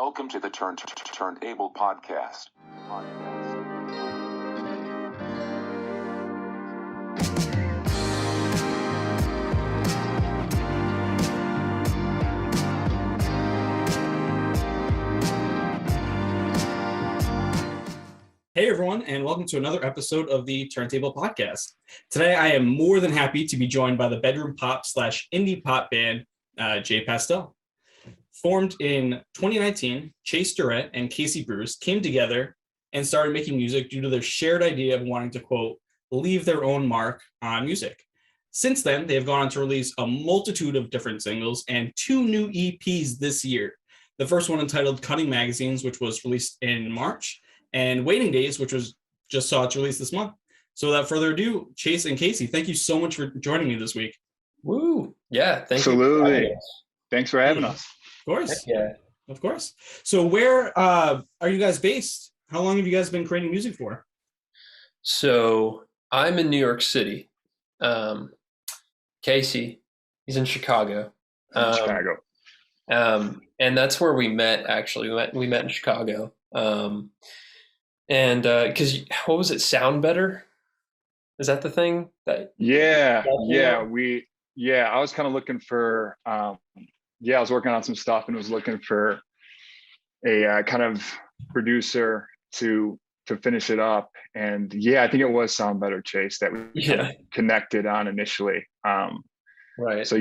Welcome to the Turnt Abel Podcast. Hey everyone, and welcome to another episode of the Turnt Abel Podcast. Today I am more than happy to be joined by the bedroom pop / indie pop band j.pastel. Formed in 2019, Chase Durrett and Casey Bruce came together and started making music due to their shared idea of wanting to, quote, leave their own mark on music. Since then, they have gone on to release a multitude of different singles and 2 new EPs this year. The first one entitled Cutting Magazines, which was released in March, and Waiting Days, which was just saw its release this month. So without further ado, Chase and Casey, thank you so much for joining me this week. Woo! Yeah, thank you. Absolutely. Thanks for having us. Of course. Yeah. Of course. So where are you guys based? How long have you guys been creating music for? So I'm in New York City. Casey, he's in Chicago. And that's where we met. Actually, we met in Chicago. And because what was it? Sound Better? Is that the thing? I was kind of looking for. I was working on some stuff and was looking for a kind of producer to finish it up. And I think it was Sound Better, Chase, that we kind of connected on initially. Right. So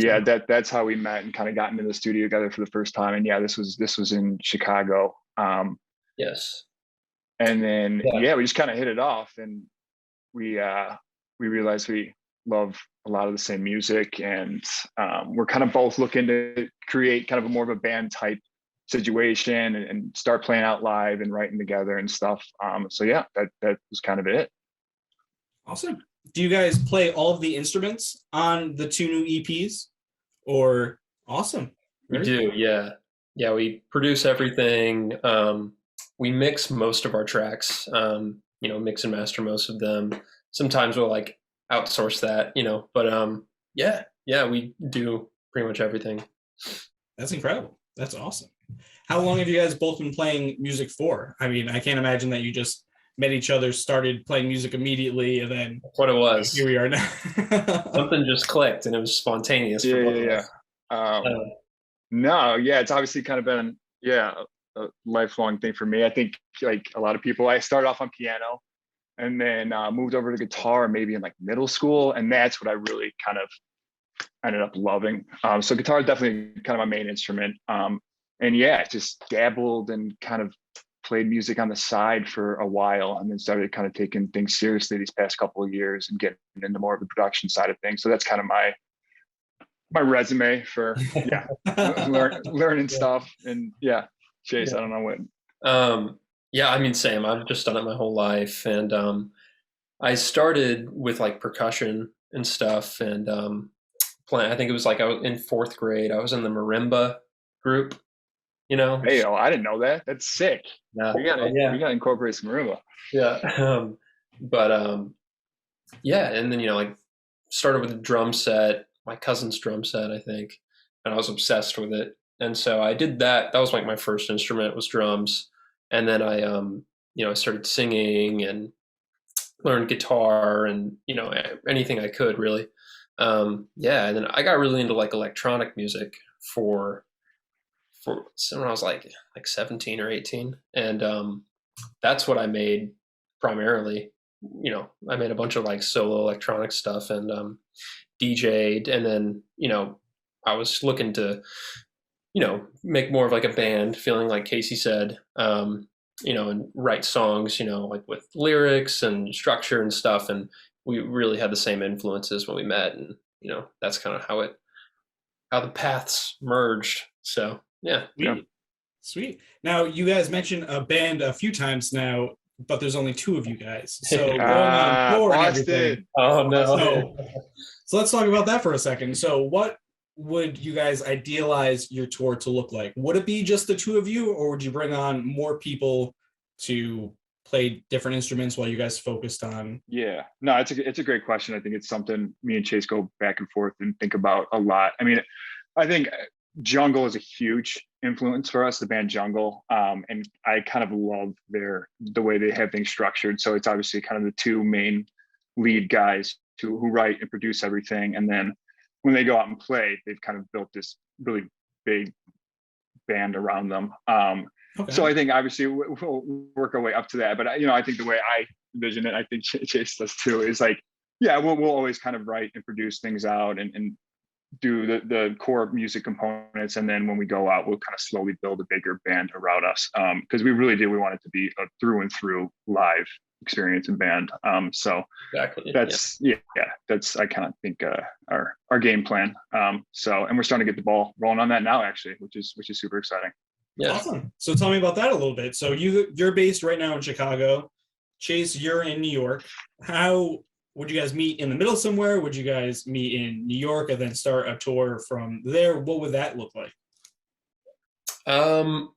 that's how we met and kind of got into the studio together for the first time. And this was in Chicago. Yes. And then we just kind of hit it off, and we realized we love a lot of the same music, and we're kind of both looking to create kind of more of a band type situation and start playing out live and writing together and stuff. That was kind of it. Awesome. Do you guys play all of the instruments on the 2 new EPs? Or awesome. We do, yeah. Yeah, we produce everything. We mix most of our tracks, mix and master most of them. Sometimes we'll outsource that, but we do pretty much everything. That's incredible. That's awesome. How long have you guys both been playing music for? I mean, I can't imagine that you just met each other, started playing music immediately, and then that's what it was. Here we are now. Something just clicked and it was spontaneous. It's obviously kind of been a lifelong thing for me. I think like a lot of people, I started off on piano and then moved over to guitar maybe in middle school, and that's what I really kind of ended up loving. So guitar is definitely kind of my main instrument. Just dabbled and kind of played music on the side for a while, and then started kind of taking things seriously these past couple of years and getting into more of the production side of things. So that's kind of my resume for learning stuff. And Chase, I don't know what. Same. I've just done it my whole life, and I started with percussion and stuff, and playing. I think it was I was in 4th grade. I was in the marimba group. Hey, I didn't know that. That's sick. Yeah. We gotta incorporate some marimba. Yeah. And then started with a drum set, my cousin's drum set, I think, and I was obsessed with it. And so I did that. That was my first instrument was drums. And then I started singing and learned guitar and, anything I could really. And then I got really into electronic music for when I was 17 or 18. And that's what I made primarily. I made a bunch of solo electronic stuff and DJ'd. And then, I was looking to, make more of a band, feeling like Casey said, and write songs, with lyrics and structure and stuff. And we really had the same influences when we met. And, that's kind of how the paths merged. So, yeah. Sweet. Now, you guys mentioned a band a few times now, but there's only 2 of you guys. So going on tour and everything. Oh, no. So let's talk about that for a second. So what would you guys idealize your tour to look like? Would it be just the 2 of you, or would you bring on more people to play different instruments while you guys focused on? It's a great question. I think it's something me and Chase go back and forth and think about a lot. I mean, I think Jungle is a huge influence for us, the band Jungle. And I kind of love the way they have things structured. So it's obviously kind of the two main lead guys who write and produce everything. And then when they go out and play, they've kind of built this really big band around them. Okay. So I think obviously we'll work our way up to that. But I think the way I envision it, I think Chase does too, is like, yeah, we'll always kind of write and produce things out and do the core music components, and then when we go out, we'll kind of slowly build a bigger band around us, because we really do. We want it to be a through and through live experience and band. So Exactly. that's that's I kind of think our game plan. So, and we're starting to get the ball rolling on that now, actually, which is super exciting. Yeah. Awesome. So tell me about that a little bit. So you're based right now in Chicago. Chase, you're in New York. How would you guys meet in the middle somewhere? Would you guys meet in New York and then start a tour from there? What would that look like?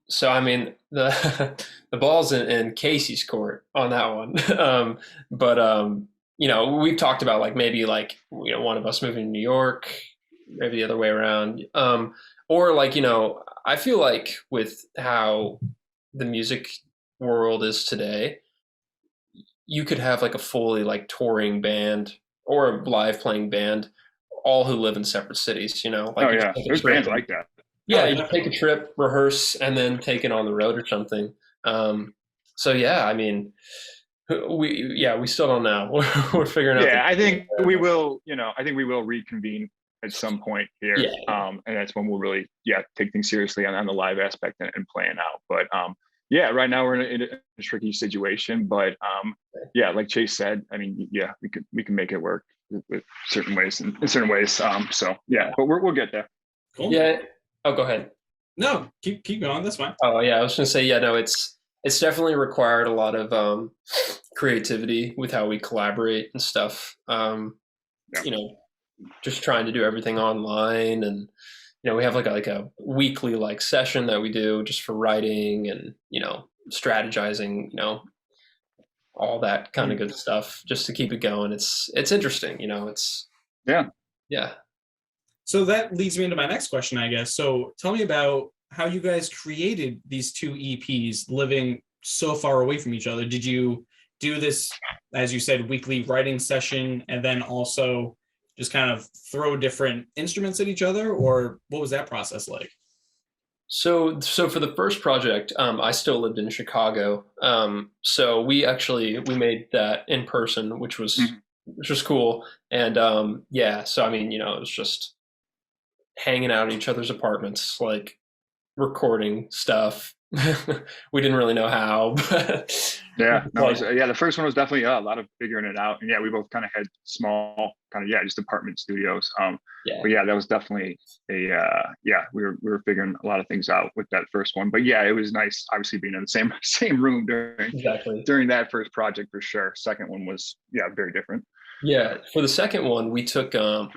So I mean, the ball's in Casey's court on that one. But we've talked about like maybe like one of us moving to New York, maybe the other way around. Or like, I feel like with how the music world is today, you could have like a fully like touring band or a live playing band, all who live in separate cities, like Oh yeah, there's bands like that. Yeah, you take a trip, rehearse, and then take it on the road or something. So yeah, I mean, we still don't know. We're figuring out. Yeah, I think we will. I think we will reconvene at some point here, Yeah. and that's when we'll really take things seriously on the live aspect and playing out. But yeah, right now we're in a tricky situation. But yeah, like Chase said, I mean, yeah, we can make it work with certain ways in certain ways. So yeah, but we'll get there. Cool. Yeah. Oh, go ahead. No, keep going. That's fine. Oh yeah, I was gonna say no. It's definitely required a lot of creativity with how we collaborate and stuff. Just trying to do everything online, and we have like a weekly like session that we do just for writing and strategizing, all that kind of good stuff just to keep it going. It's interesting, it's yeah. So that leads me into my next question, I guess. So tell me about how you guys created these two EPs living so far away from each other. Did you do this, as you said, weekly writing session, and then also just kind of throw different instruments at each other, or what was that process like? So for the first project, I still lived in Chicago. So we made that in person, which was cool. And so I mean, it was just hanging out in each other's apartments, like recording stuff. We didn't really know how, but the first one was definitely a lot of figuring it out. And yeah, we both kind of had small just apartment studios. But yeah, that was definitely we were figuring a lot of things out with that first one. But yeah, it was nice obviously being in the same room during that first project for sure. Second one was very different. Yeah, for the second one we took a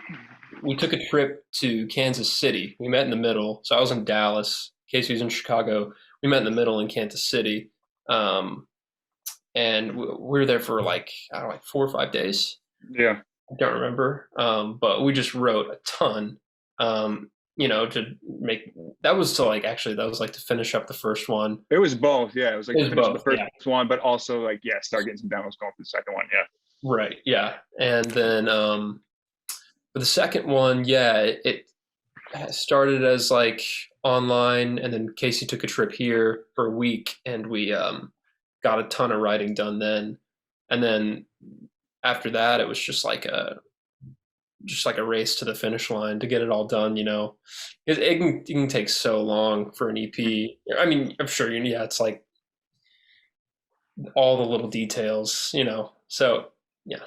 trip to Kansas City. We met in the middle. So I was in Dallas, Casey was in Chicago. We met in the middle in Kansas City. And we were there for like 4 or 5 days. Yeah. I don't remember. But we just wrote a ton, to make, that was to finish up the first one. It was both. Yeah. It was like finish the first one, but also like, start getting some demos going for the second one. Yeah. Right. Yeah. And then, for the second one, it started as like online, and then Casey took a trip here for a week, and we got a ton of writing done then. And then after that, it was just like a race to the finish line to get it all done. It can take so long for an EP. I mean, I'm sure it's like all the little details. So yeah,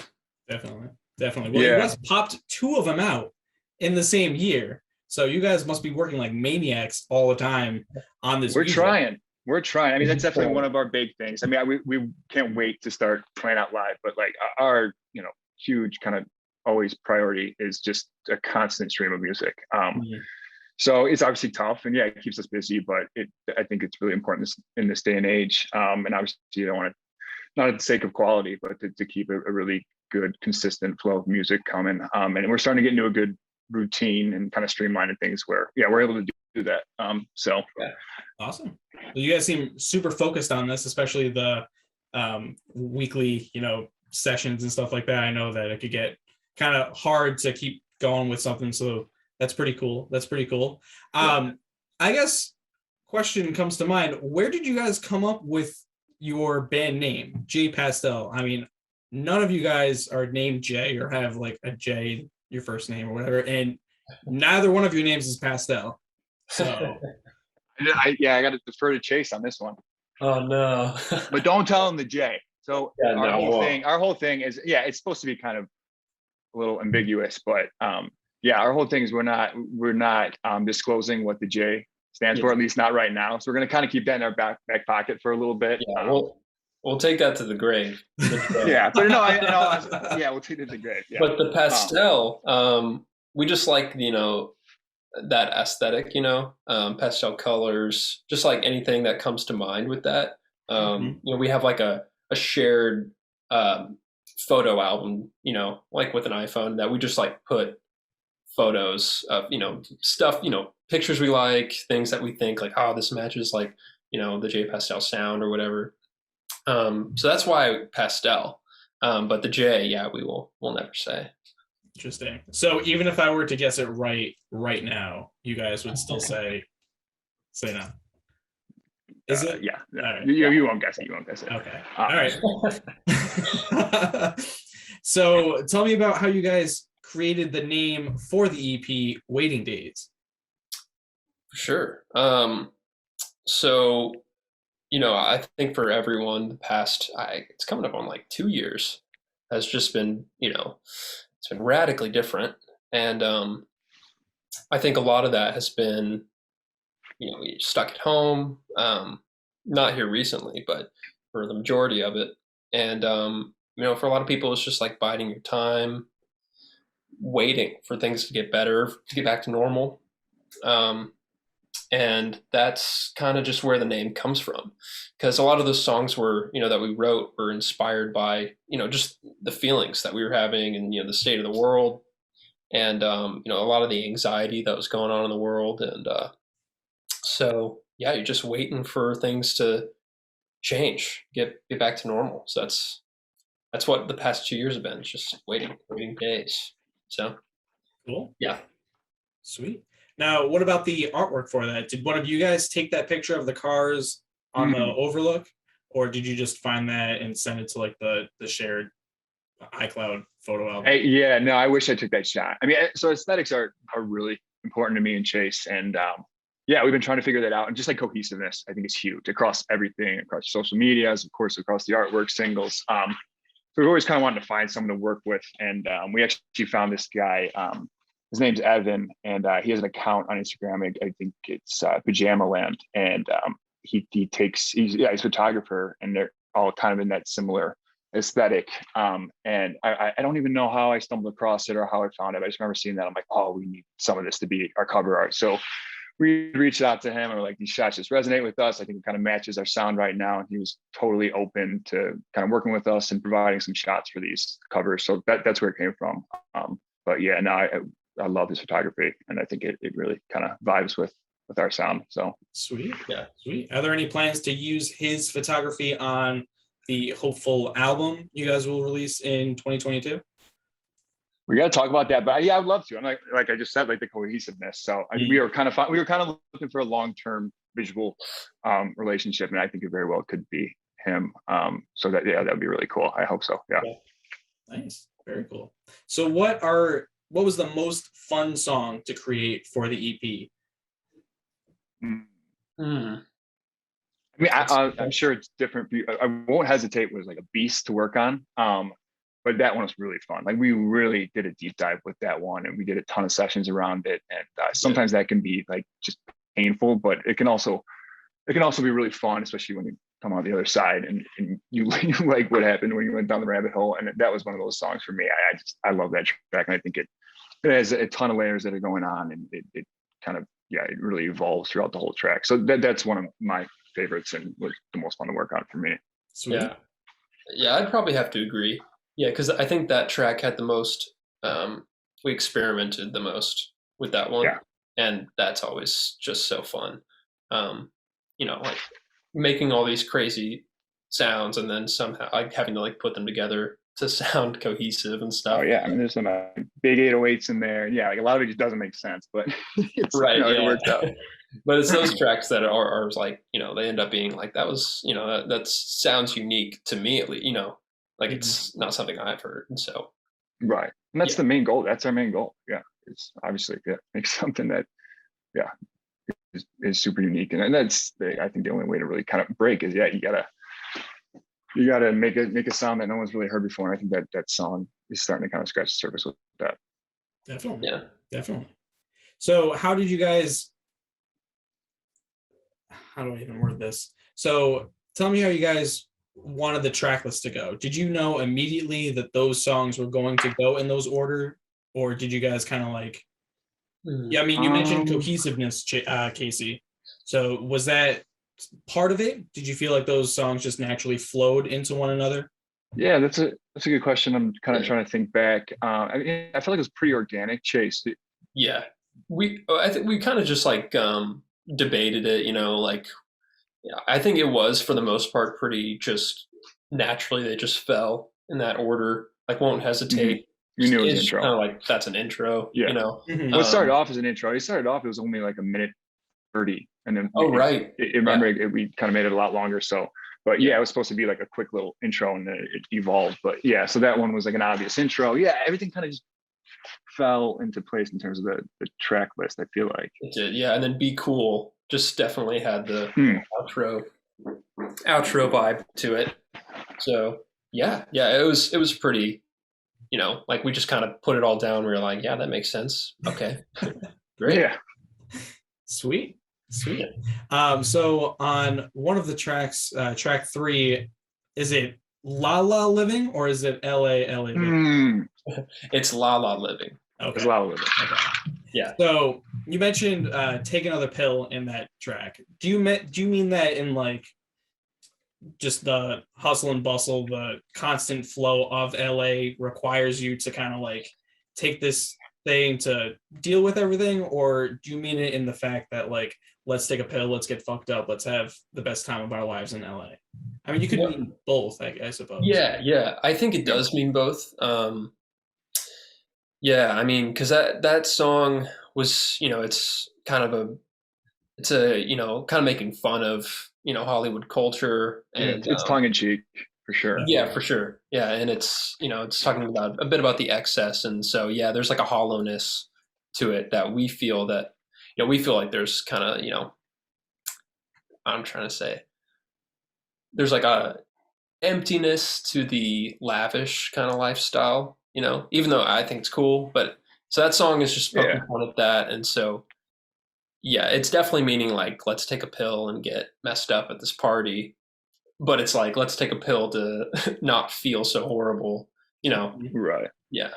definitely. Well, you guys popped 2 of them out in the same year. So you guys must be working like maniacs all the time on this. We're trying. I mean, that's definitely one of our big things. I mean, we can't wait to start playing out live, but like our, huge kind of always priority is just a constant stream of music. So it's obviously tough, and it keeps us busy, but I think it's really important in this day and age. And obviously you don't want to, not at the sake of quality, but to keep a really good, consistent flow of music coming. And we're starting to get into a good routine and kind of streamlining things where, we're able to that. So yeah. Awesome. Well, you guys seem super focused on this, especially the weekly, sessions and stuff like that. I know that it could get kind of hard to keep going with something. So that's pretty cool. I guess question comes to mind. Where did you guys come up with your band name, j.pastel? I mean, none of you guys are named J or have like a J in your first name or whatever. And neither one of your names is Pastel. So I got to defer to Chase on this one. Oh no! But don't tell him the J. So Yeah, our no, whole thing is, it's supposed to be kind of a little ambiguous, but our whole thing is we're not disclosing what the J stands for, at least not right now. So we're gonna kind of keep that in our back pocket for a little bit. Yeah, we'll take that to the grave. Yeah, but we'll take it to the grave. Yeah. But the pastel, we just like that aesthetic, pastel colors, just like anything that comes to mind with that. We have like a shared photo album, like with an iPhone, that we just like put photos of, stuff, pictures we like, things that we think like, oh, this matches like, the j.pastel sound or whatever. So that's why pastel. But the J, we'll never say. Interesting. So even if I were to guess it right now, you guys would still say no. Is it? Yeah. Right. You won't guess it. Okay. All right. So tell me about how you guys created the name for the EP, Waiting Days. Sure. So, I think for everyone, the past, it's coming up on like 2 years, has just been, it's been radically different. And I think a lot of that has been, we stuck at home, not here recently, but for the majority of it. And, for a lot of people, it's just like biding your time, waiting for things to get better, to get back to normal. And that's kind of just where the name comes from, because a lot of those songs were, that we wrote were inspired by, just the feelings that we were having and, the state of the world and, a lot of the anxiety that was going on in the world. And so, you're just waiting for things to change, get back to normal. So that's what the past 2 years have been. It's just waiting days. So cool. Yeah. Sweet. Now, what about the artwork for that? Did one of you guys take that picture of the cars on the overlook, or did you just find that and send it to like the shared iCloud photo album? I wish I took that shot. I mean, so aesthetics are really important to me and Chase, and we've been trying to figure that out. And just like cohesiveness, I think is huge across everything, across social medias, of course, across the artwork, singles. So we've always kind of wanted to find someone to work with, and we actually found this guy. His name's Evan, and he has an account on Instagram. I think it's Pajama Land, and he's a photographer, and they're all kind of in that similar aesthetic. And I don't even know how I stumbled across it or how I found it. I just remember seeing that. I'm like, oh, we need some of this to be our cover art. So we reached out to him and we're like, these shots just resonate with us. I think it kind of matches our sound right now. And he was totally open to kind of working with us and providing some shots for these covers. So that's where it came from. But I love his photography, and I think it really kind of vibes with our sound. So sweet. Are there any plans to use his photography on the hopeful album you guys will release in 2022? We got to talk about that, but I would love to. I'm like I just said, like the cohesiveness. So we were kind of looking for a long-term visual relationship, and I think it very well could be him. So that would be really cool. I hope so. Yeah. Nice. Very cool. So what was the most fun song to create for the EP? I mean, I'm sure it's different. I won't hesitate was like a beast to work on. But that one was really fun. Like we really did a deep dive with that one, and we did a ton of sessions around it. And sometimes that can be like just painful, but it can also be really fun, especially when you come on the other side and you like what happened when you went down the rabbit hole. And that was one of those songs for me. I love that track, and I think it has a ton of layers that are going on, and it kind of it really evolves throughout the whole track. So that's one of my favorites and was the most fun to work on for me. Sweet. Yeah, I'd probably have to agree. Yeah, because I think that track had the most. We experimented the most with that one. Yeah. and that's always just so fun. Like making all these crazy sounds and then somehow like having to like put them together to sound cohesive and stuff. Oh yeah, I mean, there's some big 808s in there. Yeah, like a lot of it just doesn't make sense, but it's Right, it worked out. But it's those tracks that are like, they end up being like, that was, that sounds unique to me at least, like it's not something I've heard. And so. Right. And that's the main goal. That's our main goal. Yeah. It's obviously make something that, is super unique. And that's, I think the only way to really kind of break is, you gotta make a sound that no one's really heard before. And I think that song is starting to kind of scratch the surface with that. Definitely. Yeah. Definitely. So how do I even word this? So tell me how you guys wanted the track list to go. Did you know immediately that those songs were going to go in those order? Or did you guys kind of like, I mean, you mentioned cohesiveness, Casey. So was that part of it? Did you feel like those songs just naturally flowed into one another? Yeah, that's a good question. I'm kind of trying to think back. I mean, I feel like it was pretty organic. Chase. Yeah. I think we kind of just like debated it, I think it was for the most part pretty just naturally, they just fell in that order, like won't hesitate. Mm-hmm. You knew it was an intro. Kind of like that's an intro, Well, it started off as an intro. It started off, it was only like a minute 30. And then we kind of made it a lot longer. So, but it was supposed to be like a quick little intro and then it evolved. But so that one was like an obvious intro. Yeah, everything kind of just fell into place in terms of the track list, I feel like. It did, yeah. And then Be Cool just definitely had the outro vibe to it. So it was pretty, like we just kind of put it all down. We were like, yeah, that makes sense. Okay. Great. Yeah. Sweet. So on one of the tracks, track 3, is it La La Living or is it LA Living? It's La La Living. Okay. It's La La Living. Okay. Yeah. So you mentioned Take Another Pill in that track. Do you mean that in like just the hustle and bustle, the constant flow of LA requires you to kind of like take this thing to deal with everything, or do you mean it in the fact that like, let's take a pill, let's get fucked up, let's have the best time of our lives in LA? I mean, you could mean both, I suppose. Yeah. I think it does mean both. I mean, because that song was, it's kind of kind of making fun of, Hollywood culture. And it's tongue in cheek for sure. Yeah, for sure. Yeah. And it's, it's talking about a bit about the excess. And so, there's like a hollowness to it that we feel like there's kind of, I'm trying to say, there's like a emptiness to the lavish kind of lifestyle, even though I think it's cool, but so that song is just poking fun at that. And so, it's definitely meaning like, let's take a pill and get messed up at this party, but it's like, let's take a pill to not feel so horrible, Right. Yeah.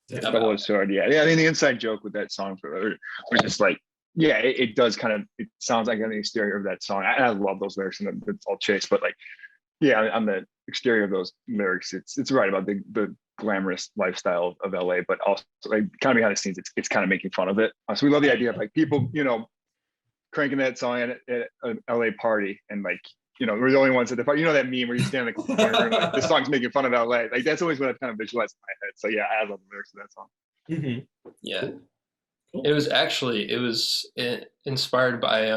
Double-edged sword. Yeah. I mean, the inside joke with that song was just like, it does kind of, it sounds like on the exterior of that song. I love those lyrics and it's all Chase, but like, on the exterior of those lyrics, it's right about the glamorous lifestyle of LA, but also like kind of behind the scenes, it's kind of making fun of it. So we love the idea of like people, cranking that song at an LA party and like, we're the only ones at the party. that meme where you stand in the corner and like, this song's making fun of LA. Like that's always what I've kind of visualized in my head. So I love the lyrics of that song. Mm-hmm. Yeah. Cool. It was inspired by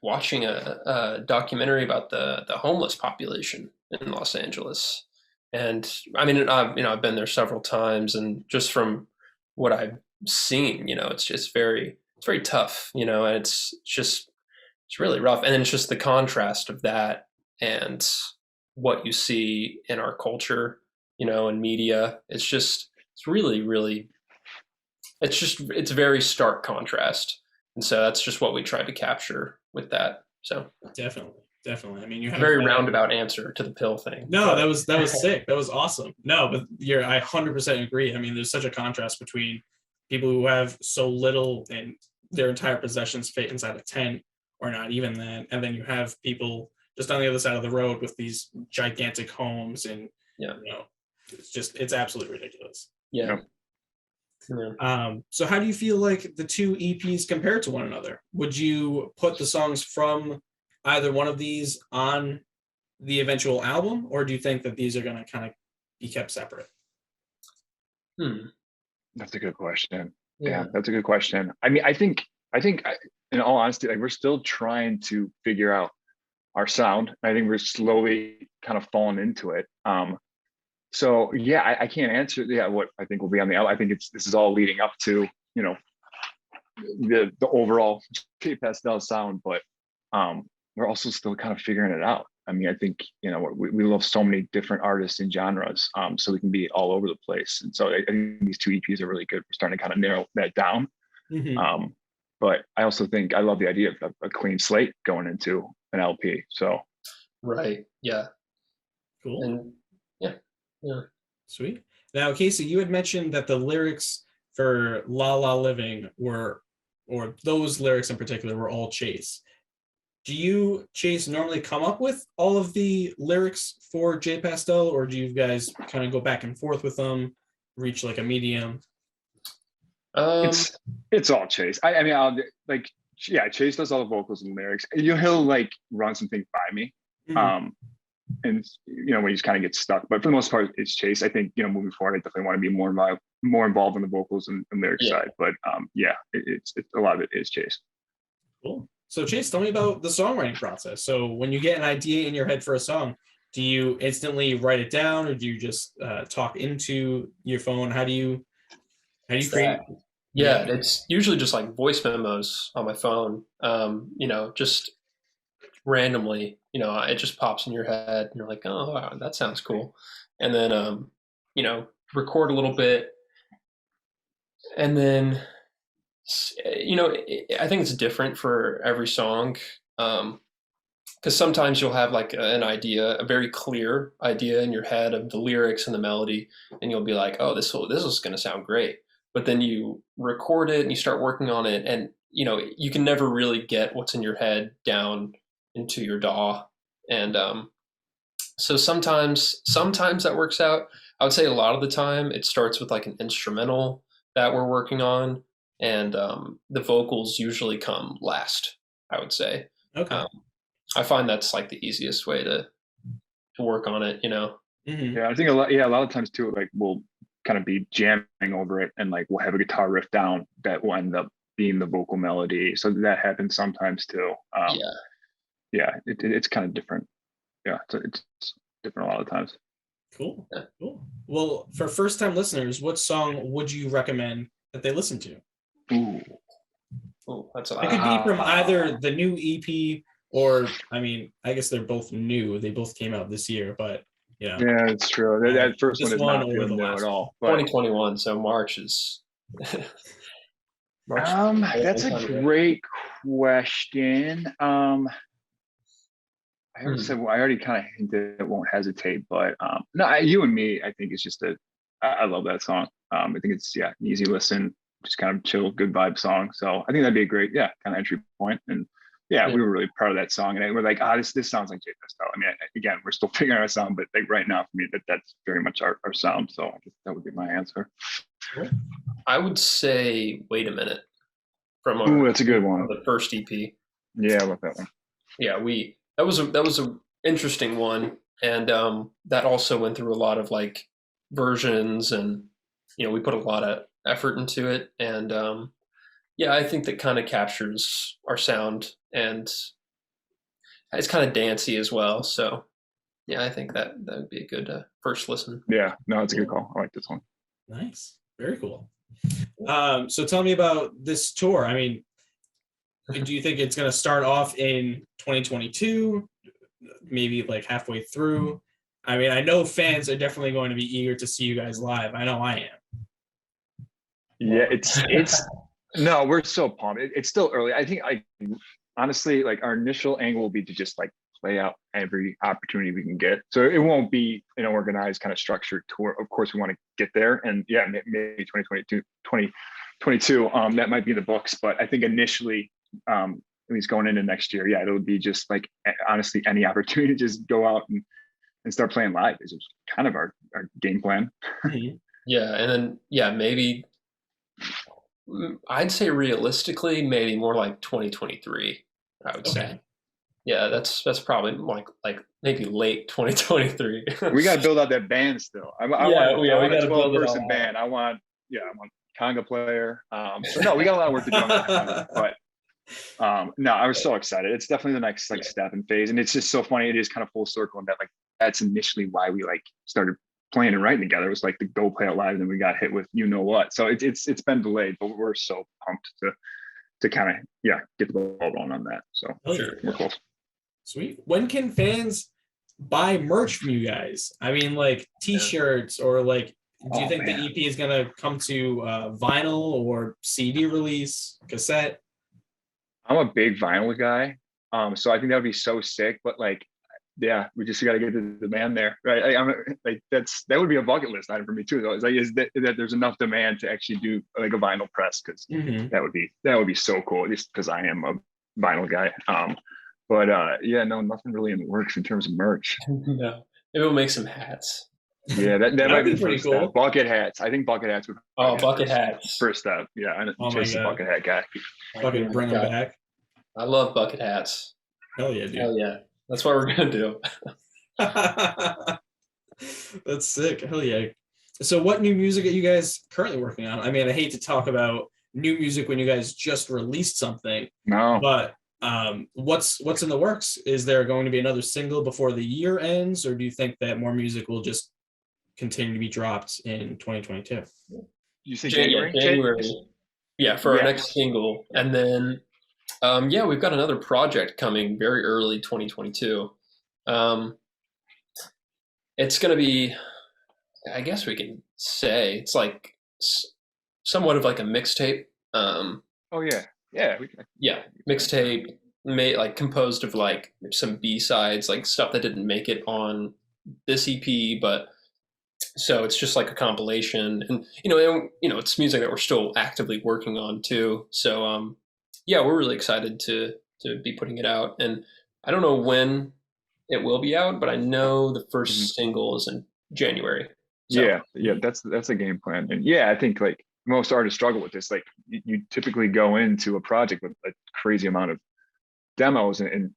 watching a documentary about the homeless population in Los Angeles. And I mean, I've been there several times, and just from what I've seen, it's very tough, and it's really rough. And then it's just the contrast of that and what you see in our culture, in media. It's really, really, it's very stark contrast. And so that's just what we tried to capture with that. So definitely. I mean, you have a very roundabout answer to the pill thing. No, that was sick. That was awesome. No, but I 100% agree. I mean, there's such a contrast between people who have so little and their entire possessions fit inside a tent, or not even that, and then you have people just on the other side of the road with these gigantic homes, and it's absolutely ridiculous. Yeah. So how do you feel like the two EPs compare to one another? Would you put the songs from either one of these on the eventual album, or do you think that these are going to kind of be kept separate? That's a good question. Yeah, that's a good question. I mean, I think in all honesty, like we're still trying to figure out our sound. I think we're slowly kind of falling into it. So yeah, I can't answer what I think will be on the album. I think this is all leading up to, you know, the overall j.pastel sound, but we're also still kind of figuring it out. I mean, I think, you know, we love so many different artists and genres, so we can be all over the place. And so I think these two EPs are really good. We're starting to kind of narrow that down. But I also think I love the idea of a clean slate going into an LP. So right, yeah, cool, and yeah, sweet. Now, Casey, you had mentioned that the lyrics for La La Living or those lyrics in particular, were all Chase. Do you, Chase, normally come up with all of the lyrics for j.pastel, or do you guys kind of go back and forth with them, reach like a medium? It's all Chase. I mean, I'll like, yeah, Chase does all the vocals and lyrics. He'll like run some things by me. And you know, when he just kind of gets stuck, but for the most part, it's Chase. I think, you know, moving forward, I definitely want to be more involved in the vocals and lyrics side. But it's a lot of it is Chase. Cool. So Chase, tell me about the songwriting process. So when you get an idea in your head for a song, do you instantly write it down, or do you just talk into your phone? How do you create? Yeah, it's usually just like voice memos on my phone. You know, just randomly, you know, it just pops in your head and you're like, oh wow, that sounds cool. And then you know, record a little bit, and then you know, I think it's different for every song, because sometimes you'll have like an idea, a very clear idea in your head of the lyrics and the melody, and you'll be like, oh, this is going to sound great. But then you record it and you start working on it, and you know, you can never really get what's in your head down into your DAW. And so sometimes that works out. I would say a lot of the time it starts with like an instrumental that we're working on, and the vocals usually come last, I would say. Okay. I find that's like the easiest way to work on it, you know? Yeah, I think a lot of times too, like we'll kind of be jamming over it, and like we'll have a guitar riff down that will end up being the vocal melody. So that happens sometimes too. It's kind of different. Yeah, it's different a lot of times. Cool. Well, for first time listeners, what song would you recommend that they listen to? That's it could be from either the new EP, or I mean, I guess they're both new. They both came out this year, but yeah, it's true. That first one is not new at all. But 2021, so March is. That's a great question. I already kind of hinted it, Won't Hesitate, but no, You and Me, I think it's just I love that song. I think it's an easy listen, just kind of chill, good vibe song. So I think that'd be a great kind of entry point. And we were really proud of that song, and we're like, this sounds like j.pastel. I mean, again, we're still figuring our sound, but like right now for me, that's very much our sound. So I guess that would be my answer. I would say Wait a Minute that's a good one. The first EP. Yeah, I love that one. Yeah, that was a interesting one, and that also went through a lot of like versions, and you know, we put a lot of effort into it, and I think that kind of captures our sound, and it's kind of dancey as well. So yeah, I think that would be a good first listen. Yeah, no, it's a good call. I like this one. Nice, very cool. So tell me about this tour. I mean, do you think it's going to start off in 2022, maybe like halfway through? I mean, I know fans are definitely going to be eager to see you guys live. I know I am. Yeah, it's no, we're so pumped. It's still early. I think honestly, like our initial angle will be to just like play out every opportunity we can get. So it won't be an organized kind of structured tour. Of course, we want to get there, and maybe 2022, that might be the books. But I think initially, at least going into next year, it'll be just like honestly any opportunity to just go out and start playing live is just kind of our game plan. Yeah, and then maybe I'd say realistically, maybe more like 2023. I would say. Yeah, that's probably like maybe late 2023. We got to build out that band still. I we want a got to build it all 12-person band. I want conga player. So no, we got a lot of work to do on that. But no, I was so excited. It's definitely the next like step and phase, and it's just so funny. It is kind of full circle, and that like that's initially why we like started playing and writing together. It was like the go play out live, and then we got hit with you know what. So it's been delayed, but we're so pumped to kind of get the ball rolling on that. So we're close. Sweet. When can fans buy merch from you guys? I mean, like T-shirts or like, do you think the EP is gonna come to vinyl or CD release, cassette? I'm a big vinyl guy, so I think that would be so sick. But like, we just got to get the demand there, right? I'm like that would be a bucket list item for me too. Though, it's like that there's enough demand to actually do like a vinyl press because that would be so cool. Just because I am a vinyl guy. But no, nothing really in the works in terms of merch. No, maybe we'll make some hats. Yeah, that might be pretty cool. Step. Bucket hats. I think bucket hats would. Bucket hats. First step. Yeah, I'm Chase the bucket hat guy. Fucking bring them back. I love bucket hats. Hell yeah, dude. Hell yeah. That's what we're gonna do. That's sick. Hell yeah. So what new music are you guys currently working on? I mean, I hate to talk about new music when you guys just released something. No. But what's in the works? Is there going to be another single before the year ends, or do you think that more music will just continue to be dropped in 2022? You say January. Yeah, for our next single. And then we've got another project coming very early 2022. It's going to be, I guess we can say, it's like somewhat of like a mixtape. Mixtape made like composed of like some B-sides, like stuff that didn't make it on this EP, but so it's just like a compilation, and it's music that we're still actively working on too. So we're really excited to be putting it out, and I don't know when it will be out, but I know the first single is in January. So. That's a game plan, and I think like most artists struggle with this. Like you typically go into a project with a crazy amount of demos, and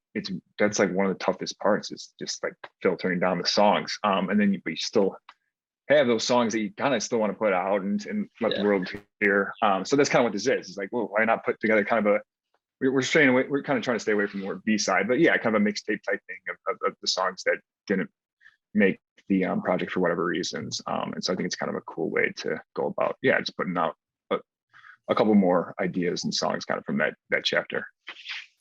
that's like one of the toughest parts is just like filtering down the songs. And then you still have those songs that you kind of still want to put out and let the world hear. So that's kind of what this is. It's like, well, why not put together kind of we're staying away. We're kind of trying to stay away from the word B-side, but kind of a mixtape type thing of the songs that didn't make the project for whatever reasons. And so I think it's kind of a cool way to go about, just putting out a couple more ideas and songs kind of from that chapter.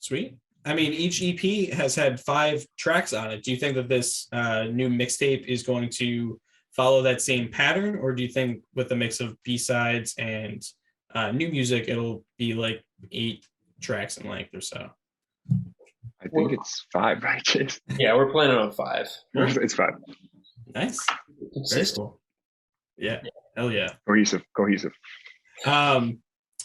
Sweet. I mean, each EP has had 5 tracks on it. Do you think that this new mixtape is going to follow that same pattern, or do you think with a mix of B-sides and new music, it'll be like 8 tracks in length or so? I think it's 5, right, Chase? Yeah, we're planning on 5. It's 5. Nice. Very cool. Yeah. Hell yeah. Cohesive.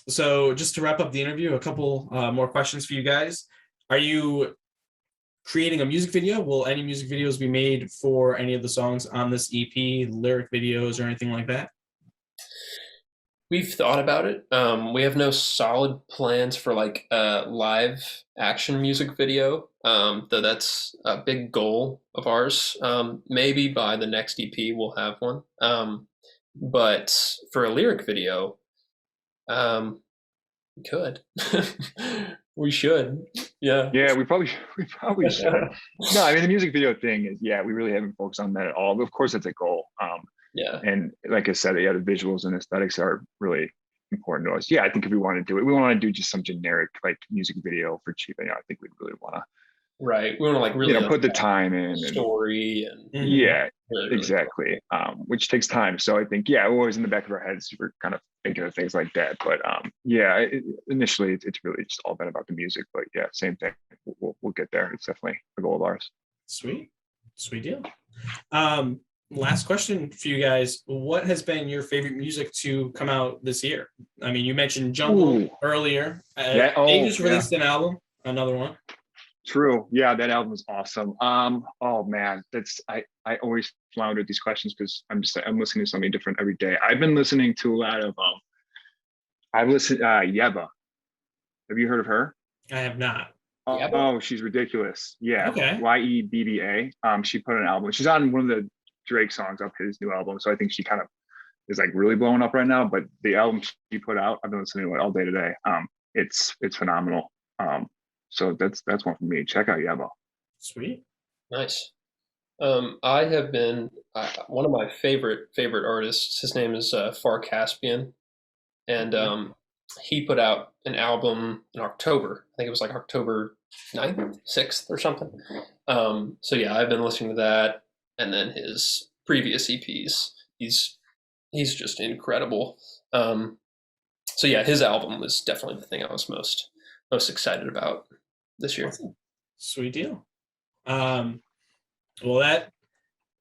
So just to wrap up the interview, a couple more questions for you guys. Are you creating a music video? Will any music videos be made for any of the songs on this EP, lyric videos or anything like that? We've thought about it. We have no solid plans for like a live action music video, though that's a big goal of ours. Maybe by the next EP we'll have one. But for a lyric video, we could. We should. Yeah. Yeah, we probably should. No, I mean the music video thing is we really haven't focused on that at all. But of course it's a goal. And like I said, the visuals and aesthetics are really important to us. I think if we want to do it, we want to do just some generic like music video for cheap. I think we'd really want to. Right. We want to like really put the time in story and really, exactly. Which takes time. So I think always in the back of our heads we're kind of thinking of things like that. But initially it's really just all been about the music. But same thing. We'll get there. It's definitely a goal of ours. Sweet deal. Last question for you guys. What has been your favorite music to come out this year? I mean, you mentioned Jungle earlier. They just released an album, another one. True. Yeah, that album is awesome. Oh man, I always flounder at these questions because I'm listening to something different every day. I've been listening to a lot of I've listened. Yeba. Have you heard of her? I have not. Yeba? Oh, she's ridiculous. Yeah. Okay. Yebba. She put an album. She's on one of the Drake songs off his new album. So I think she kind of is like really blowing up right now. But the album she put out, I've been listening to it all day today. It's phenomenal. So that's one for me. Check out Yeba. Sweet. Nice. I have been one of my favorite artists. His name is Far Caspian, and he put out an album in October. I think it was like October 9th, 6th or something. So yeah, I've been listening to that, and then his previous EPs. He's just incredible. So yeah, his album was definitely the thing I was most excited about this year. Awesome. Sweet deal. Well,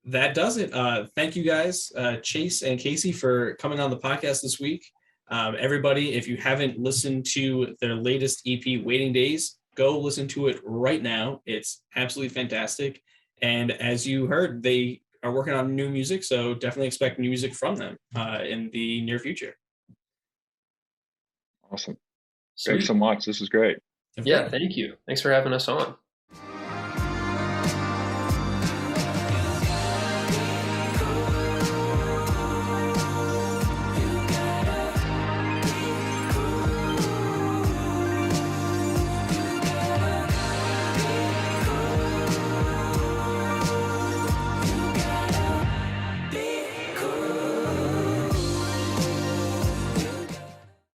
that does it. Thank you guys, Chase and Casey, for coming on the podcast this week. Everybody, if you haven't listened to their latest EP, Waiting Days, go listen to it right now. It's absolutely fantastic. And as you heard, they are working on new music, so definitely expect new music from them in the near future. Awesome. Sweet. Thanks so much. This is great. Yeah, thank you. Thanks for having us on.